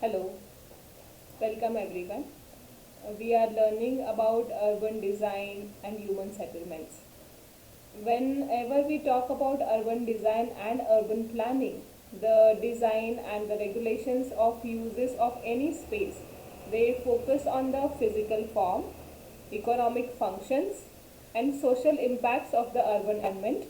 Hello, welcome everyone. We are learning about urban design and human settlements. Whenever we talk about urban design and urban planning, the design and the regulations of uses of any space, they focus on the physical form, economic functions, and social impacts of the urban environment,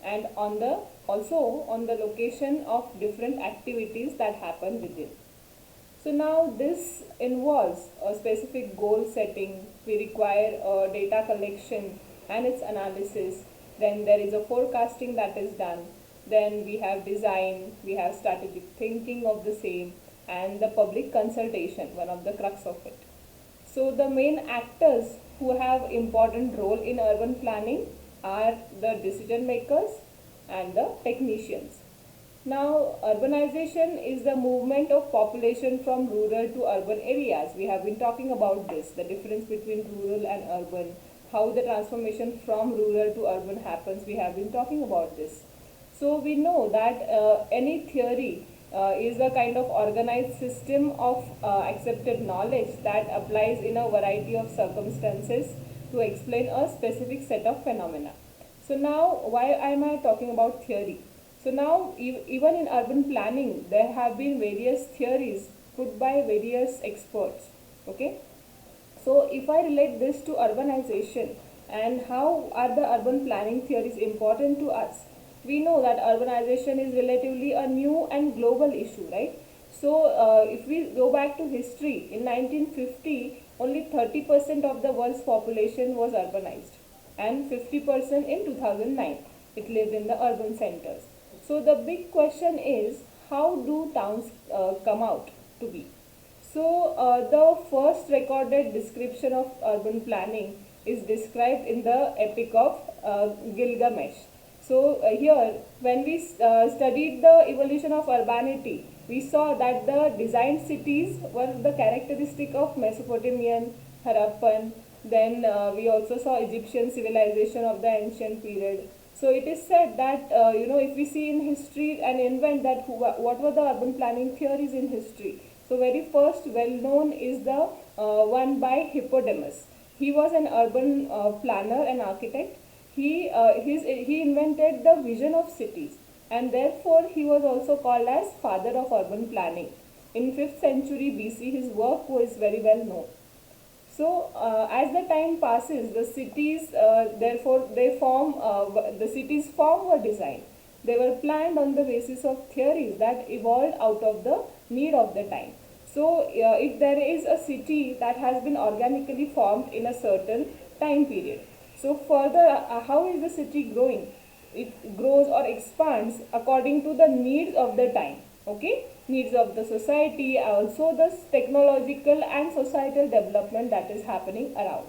and on the also on the location of different activities that happen within. So now this involves a specific goal setting. We require data collection and its analysis. Then there is a forecasting that is done. Then we have design, we have strategic thinking of the same, and the public consultation, one of the crux of it. So the main actors who have important role in urban planning are the decision makers and the technicians. Now, urbanization is the movement of population from rural to urban areas. We have been talking about this, the difference between rural and urban, how the transformation from rural to urban happens. We have been talking about this. So, we know that any theory is a kind of organized system of accepted knowledge that applies in a variety of circumstances to explain a specific set of phenomena. So, now why am I talking about theory? So now, even in urban planning, there have been various theories put by various experts. Okay. So if I relate this to urbanization and how are the urban planning theories important to us, we know that urbanization is relatively a new and global issue, right? So if we go back to history, in 1950, only 30% of the world's population was urbanized, and 50% in 2009. It lived in the urban centers. So the big question is, how do towns come out to be? So the first recorded description of urban planning is described in the Epic of Gilgamesh. So here, when we studied the evolution of urbanity, we saw that the designed cities were the characteristic of Mesopotamian, Harappan. Then we also saw Egyptian civilization of the ancient period. So it is said that if we see in history and invent that what were the urban planning theories in history. So very first well known is the one by Hippodamus. He was an urban planner and architect. He invented the vision of cities, and therefore he was also called as father of urban planning. In 5th century BC, his work was very well known. So as the time passes, the cities, therefore, the cities form were designed. They were planned on the basis of theories that evolved out of the need of the time. So if there is a city that has been organically formed in a certain time period, so further, how is the city growing? It grows or expands according to the needs of the time. Okay, needs of the society, also the technological and societal development that is happening around.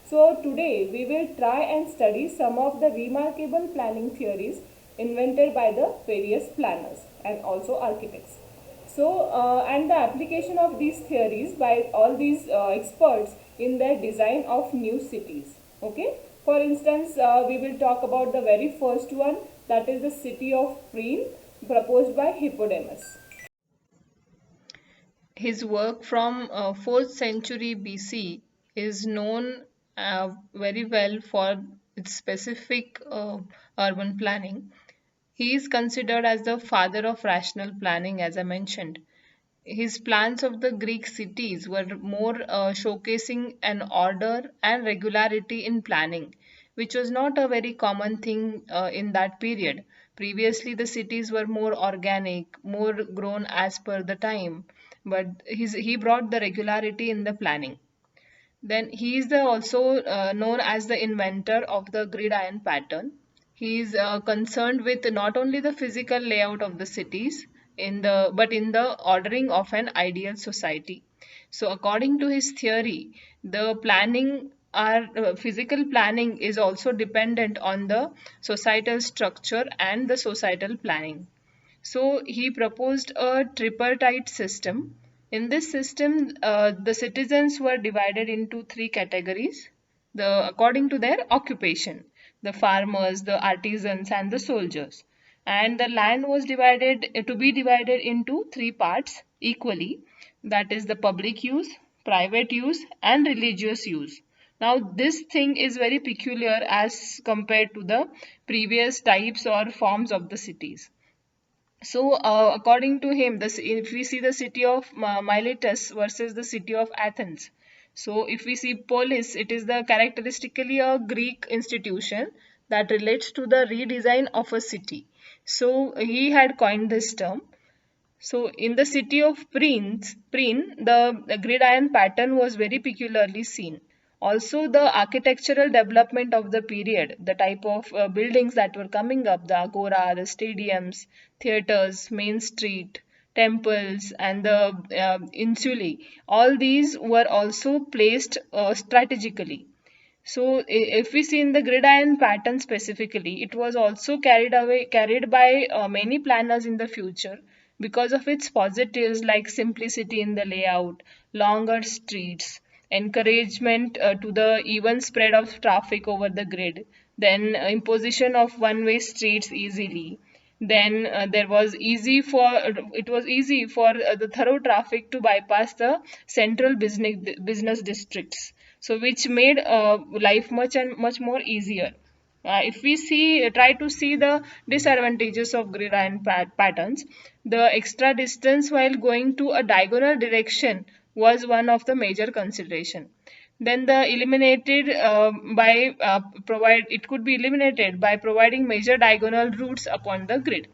So today we will try and study some of the remarkable planning theories invented by the various planners and also architects. So and the application of these theories by all these experts in their design of new cities. Okay, for instance, we will talk about the very first one, that is the city of Priene, proposed by Hippodamus. His work from 4th century BC is known very well for its specific urban planning. He is considered as the father of rational planning, as I mentioned. His plans of the Greek cities were more showcasing an order and regularity in planning, which was not a very common thing in that period. Previously, the cities were more organic, more grown as per the time, but he brought the regularity in the planning. Then he is also known as the inventor of the gridiron pattern. He is concerned with not only the physical layout of the cities but in the ordering of an ideal society. So according to his theory, the planning our physical planning is also dependent on the societal structure and the societal planning. So he proposed a tripartite system. In this system, the citizens were divided into three categories, according to their occupation: the farmers, the artisans, and the soldiers. And the land was divided to be divided into three parts equally. that is the public use, private use, and religious use. Now, this thing is very peculiar as compared to the previous types or forms of the cities. So, according to him, if we see the city of Miletus versus the city of Athens. So, if we see polis, it is the characteristically a Greek institution that relates to the redesign of a city. So, he had coined this term. So, in the city of Preen, the gridiron pattern was very peculiarly seen. Also, the architectural development of the period, the type of buildings that were coming up, the agora, the stadiums, theaters, main street, temples, and the insulae, all these were also placed strategically. So if we see in the gridiron pattern specifically, it was also carried by many planners in the future because of its positives like simplicity in the layout, longer streets, encouragement to the even spread of traffic over the grid, then imposition of one-way streets easily. Then there was easy for it was easy for the thorough traffic to bypass the central business districts, so which made life much more easier. If we try to see the disadvantages of gridiron patterns, the extra distance while going to a diagonal direction was one of the major consideration. Then the eliminated by provide it could be eliminated by providing major diagonal routes upon the grid.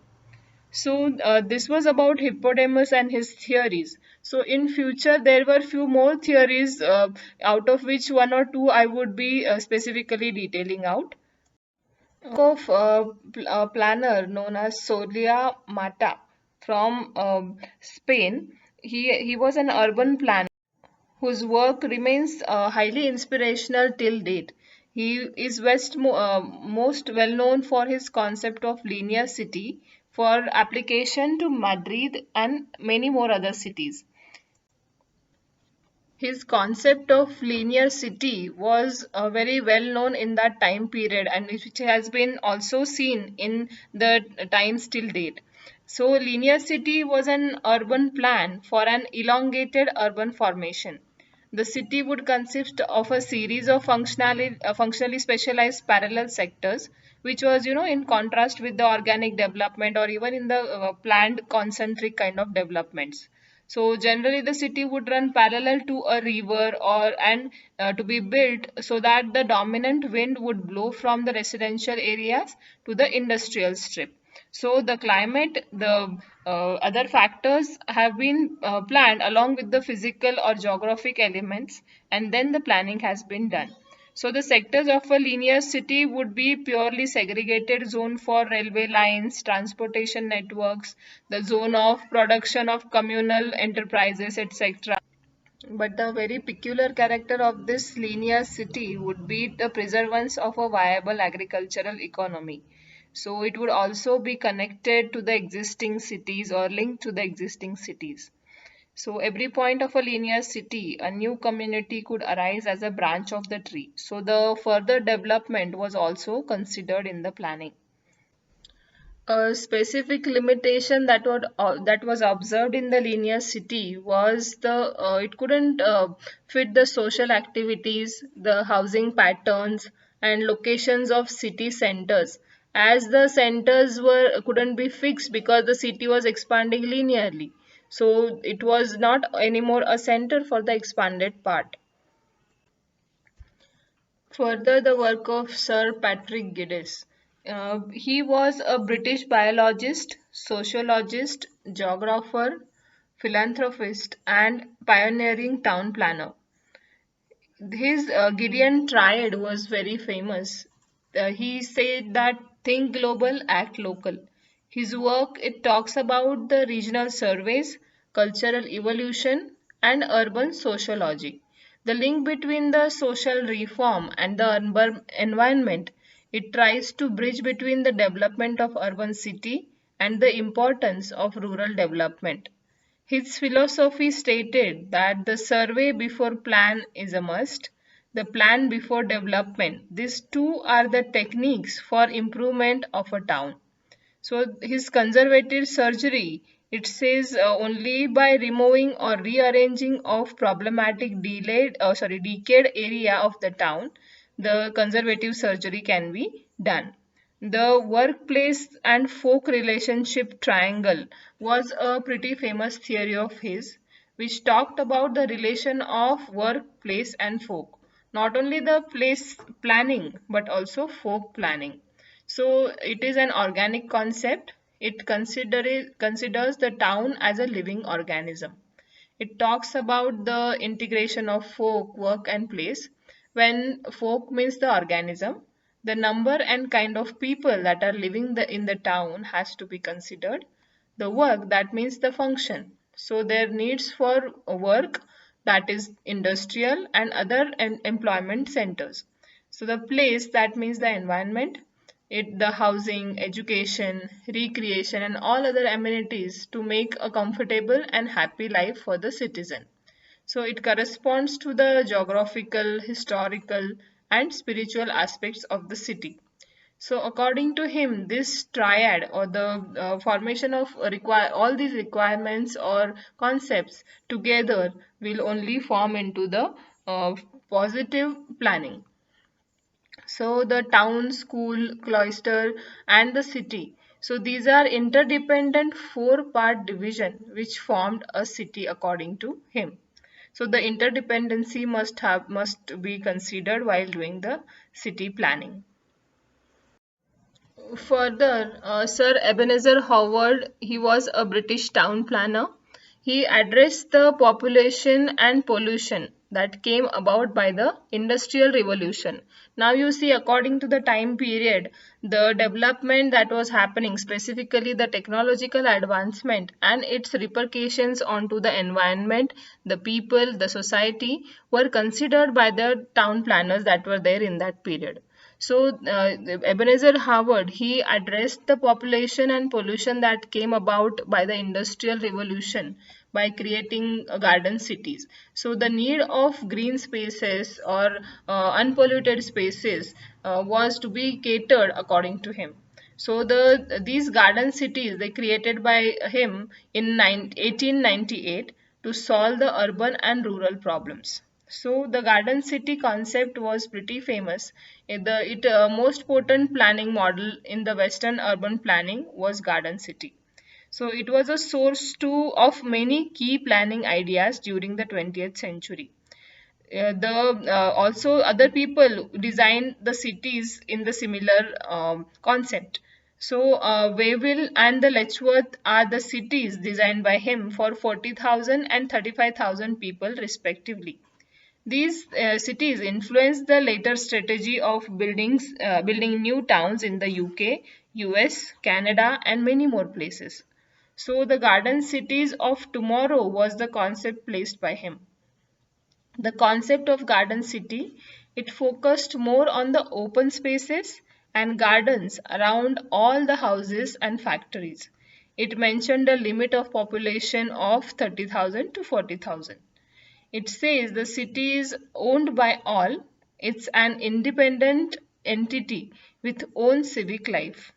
So this was about Hippodamus and his theories. So in future there were few more theories, out of which one or two I would be specifically detailing out. Of a planner known as Soria Mata from Spain. He was an urban planner whose work remains highly inspirational till date. He is most well known for his concept of linear city for application to Madrid and many more other cities. His concept of linear city was very well known in that time period and which has been also seen in the times till date. So, linear city was an urban plan for an elongated urban formation. The city would consist of a series of functionally specialized parallel sectors, which was, in contrast with the organic development or even in the planned concentric kind of developments. So generally the city would run parallel to a river or and to be built so that the dominant wind would blow from the residential areas to the industrial strip. So the climate, the other factors have been planned along with the physical or geographic elements, and then the planning has been done. So the sectors of a linear city would be purely segregated zone for railway lines, transportation networks, the zone of production of communal enterprises, etc. But the very peculiar character of this linear city would be the preservance of a viable agricultural economy. So it would also be connected to the existing cities or linked to the existing cities. So every point of a linear city, a new community could arise as a branch of the tree. So the further development was also considered in the planning. A specific limitation that was observed in the linear city was the it couldn't fit the social activities, the housing patterns, and locations of city centers, as the centers were couldn't be fixed because the city was expanding linearly. So it was not anymore a center for the expanded part. Further, the work of Sir Patrick Geddes. He was a British biologist, sociologist, geographer, philanthropist, and pioneering town planner. His Gideon Triad was very famous. He said that think global, act local. His work it talks about the regional surveys, cultural evolution, and urban sociology. The link between the social reform and the urban environment. It tries to bridge between the development of urban city and the importance of rural development. His philosophy stated that the survey before plan is a must, the plan before development. These two are the techniques for improvement of a town. So his conservative surgery, it says only by removing or rearranging of problematic decayed area of the town, the conservative surgery can be done. The workplace and folk relationship triangle was a pretty famous theory of his, which talked about the relation of work, place, and folk. Not only the place planning, but also folk planning. So it is an organic concept. Considers the town as a living organism. It talks about the integration of folk, work, and place. When folk means the organism, the number and kind of people that are living in the town has to be considered. The work, that means the function. So their needs for work, that is industrial and other employment centers. So the place, that means the environment, the housing, education, recreation, and all other amenities to make a comfortable and happy life for the citizen. So it corresponds to the geographical, historical, and spiritual aspects of the city. So according to him, this triad or the formation of all these requirements or concepts together will only form into the positive planning. So the town, school, cloister, and the city. So these are interdependent four-part division which formed a city according to him. So the interdependency must be considered while doing the city planning. Further, Sir Ebenezer Howard, he was a British town planner. He addressed the population and pollution that came about by the Industrial Revolution. Now you see, according to the time period, the development that was happening, specifically the technological advancement and its repercussions onto the environment, the people, the society, were considered by the town planners that were there in that period. So, Ebenezer Howard, he addressed the population and pollution that came about by the Industrial Revolution by creating garden cities. So, the need of green spaces or unpolluted spaces was to be catered according to him. So these garden cities they created by him in 1898 to solve the urban and rural problems. So the garden city concept was pretty famous. The most potent planning model in the Western urban planning was garden city. So it was a source too of many key planning ideas during the 20th century. The Also other people designed the cities in the similar concept. So Wavell and the Letchworth are the cities designed by him for 40,000 and 35,000 people respectively. These cities influenced the later strategy of building new towns in the UK, US, Canada, and many more places. So the garden cities of tomorrow was the concept placed by him. The concept of garden city, it focused more on the open spaces and gardens around all the houses and factories. It mentioned a limit of population of 30,000 to 40,000. It says the city is owned by all. It's an independent entity with own civic life.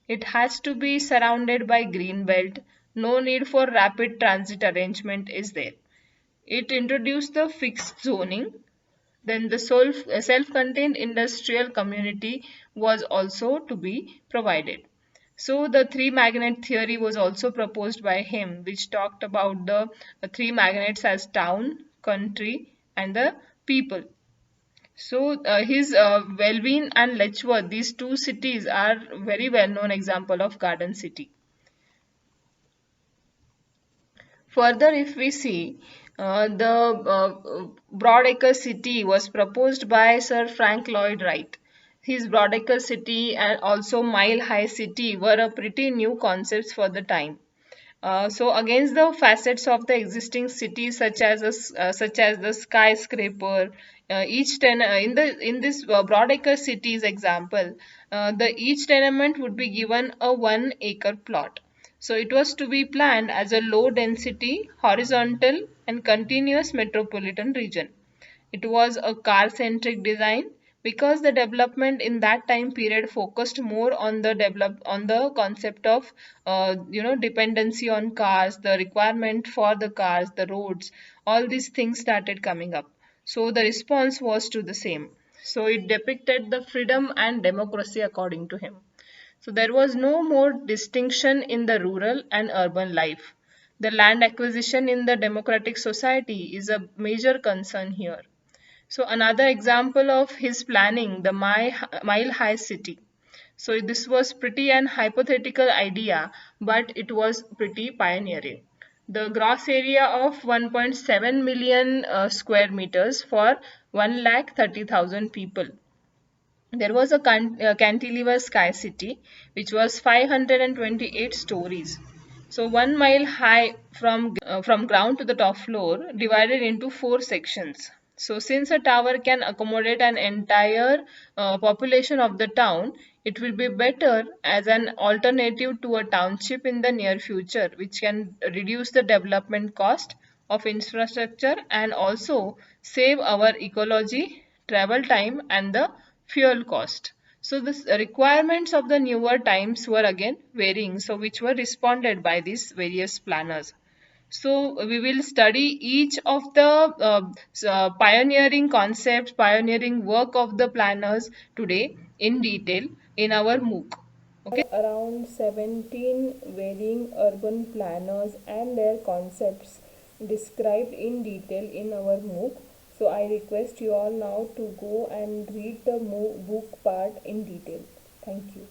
It has to be surrounded by green belt. No need for rapid transit arrangement is there. It introduced the fixed zoning. Then the self-contained industrial community was also to be provided. So the three magnet theory was also proposed by him, which talked about the three magnets as town, country, and the people. So his Welwyn and Letchworth, these two cities are very well-known example of garden city. Further, if we see, the Broadacre City was proposed by Sir Frank Lloyd Wright. His Broadacre City and also Mile High City were a pretty new concepts for the time. So against the facets of the existing city, such as the skyscraper, in this Broadacre city's example, the each tenement would be given a 1 acre plot. So it was to be planned as a low density, horizontal and continuous metropolitan region. It was a car centric design because the development in that time period focused more on the concept of dependency on cars, the requirement for the cars, the roads, all these things started coming up. So the response was to the same. So it depicted the freedom and democracy according to him. So there was no more distinction in the rural and urban life. The land acquisition in the democratic society is a major concern here. So another example of his planning, the Mile High City. So this was pretty an hypothetical idea, but it was pretty pioneering. The gross area of 1.7 million square meters for 1,30,000 people. There was a cantilever sky city which was 528 stories. So 1 mile high from ground to the top floor, divided into four sections. So since a tower can accommodate an entire population of the town, it will be better as an alternative to a township in the near future, which can reduce the development cost of infrastructure and also save our ecology, travel time, and the fuel cost. So the requirements of the newer times were again varying, so which were responded by these various planners. So we will study each of the pioneering concepts, pioneering work of the planners today in detail in our MOOC. Okay. Around 17 varying urban planners and their concepts described in detail in our MOOC. So I request you all now to go and read the book part in detail. Thank you.